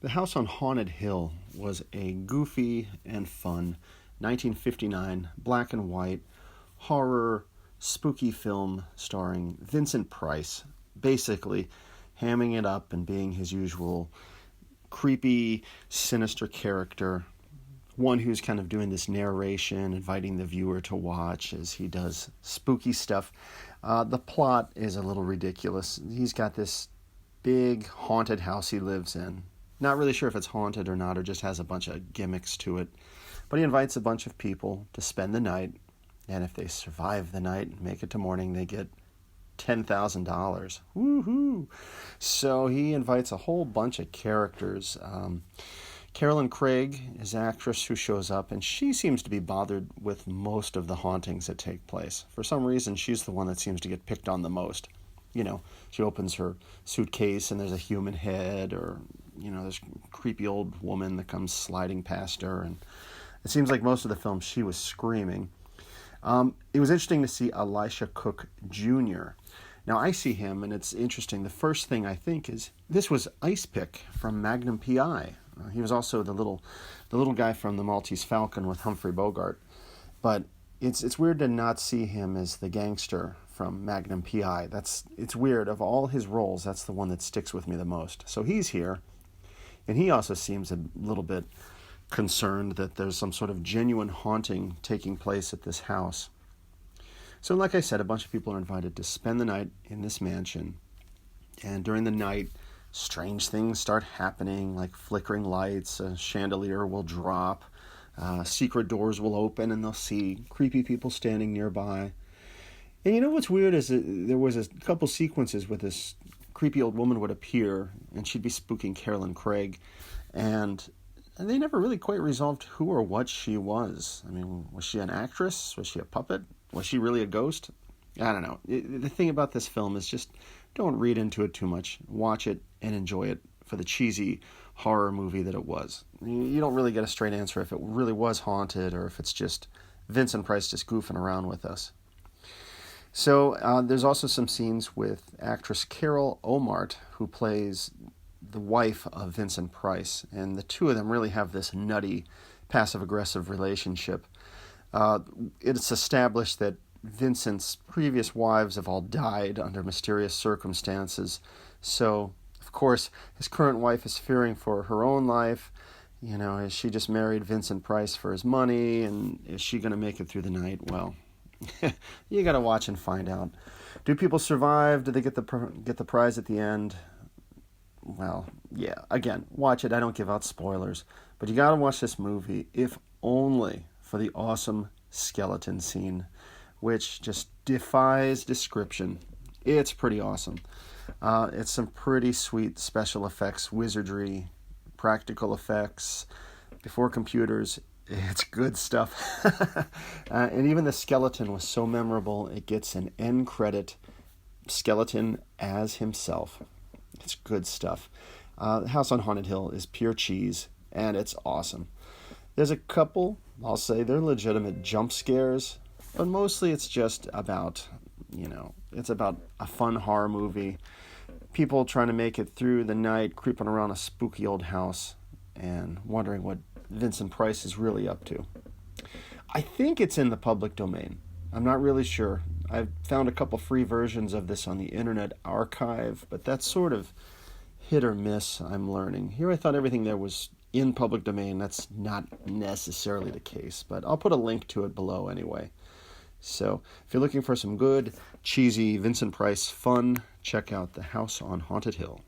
The House on Haunted Hill was a goofy and fun 1959 black and white horror spooky film starring Vincent Price, basically hamming it up and being his usual creepy, sinister character. One who's kind of doing this narration, inviting the viewer to watch as he does spooky stuff. The plot is a little ridiculous. He's got this big haunted house he lives in. Not really sure if it's haunted or not, or just has a bunch of gimmicks to it. But he invites a bunch of people to spend the night, and if they survive the night and make it to morning, they get $10,000. Woohoo! So he invites a whole bunch of characters. Carolyn Craig is an actress who shows up, and she seems to be bothered with most of the hauntings that take place. For some reason, she's the one that seems to get picked on the most. You know, she opens her suitcase and there's a human head, or, you know, this creepy old woman that comes sliding past her, and it seems like most of the film she was screaming. It was interesting to see Elisha Cook Jr. Now, I see him, and it's interesting. The first thing I think is, this was Icepick from Magnum P.I. He was also the little guy from The Maltese Falcon with Humphrey Bogart. But it's weird to not see him as the gangster from Magnum P.I. It's weird. Of all his roles, that's the one that sticks with me the most. So he's here, and he also seems a little bit concerned that there's some sort of genuine haunting taking place at this house. So like I said, a bunch of people are invited to spend the night in this mansion, and during the night, strange things start happening, like flickering lights, a chandelier will drop, secret doors will open, and they'll see creepy people standing nearby. And you know what's weird is that there was a couple sequences where this creepy old woman would appear, and she'd be spooking Carolyn Craig, and they never really quite resolved who or what she was. I mean, was she an actress? Was she a puppet? Was she really a ghost? I don't know. The thing about this film is just don't read into it too much. Watch it and enjoy it for the cheesy horror movie that it was. You don't really get a straight answer if it really was haunted or if it's just Vincent Price just goofing around with us. So there's also some scenes with actress Carol Omart, who plays the wife of Vincent Price, and the two of them really have this nutty, passive-aggressive relationship. It's established that Vincent's previous wives have all died under mysterious circumstances, so, of course, his current wife is fearing for her own life. You know, has she just married Vincent Price for his money, and is she going to make it through the night? Well, you got to watch and find out. Do people survive? Do they get the prize at the end? Well, yeah, again, watch it. I don't give out spoilers. But you got to watch this movie, if only for the awesome skeleton scene, which just defies description. It's pretty awesome. It's some pretty sweet special effects, wizardry, practical effects, before computers. It's good stuff. And even the skeleton was so memorable, it gets an end credit, skeleton as himself. It's good stuff. House on Haunted Hill is pure cheese, and it's awesome. There's a couple, I'll say, they're legitimate jump scares, but mostly it's just about, it's about a fun horror movie. People trying to make it through the night, creeping around a spooky old house, and wondering what Vincent Price is really up to. I think it's in the public domain. I'm not really sure. I've found a couple free versions of this on the Internet Archive, but that's sort of hit or miss, I'm learning. Here I thought everything there was in public domain. That's not necessarily the case, but I'll put a link to it below anyway. So if you're looking for some good, cheesy Vincent Price fun, check out The House on Haunted Hill.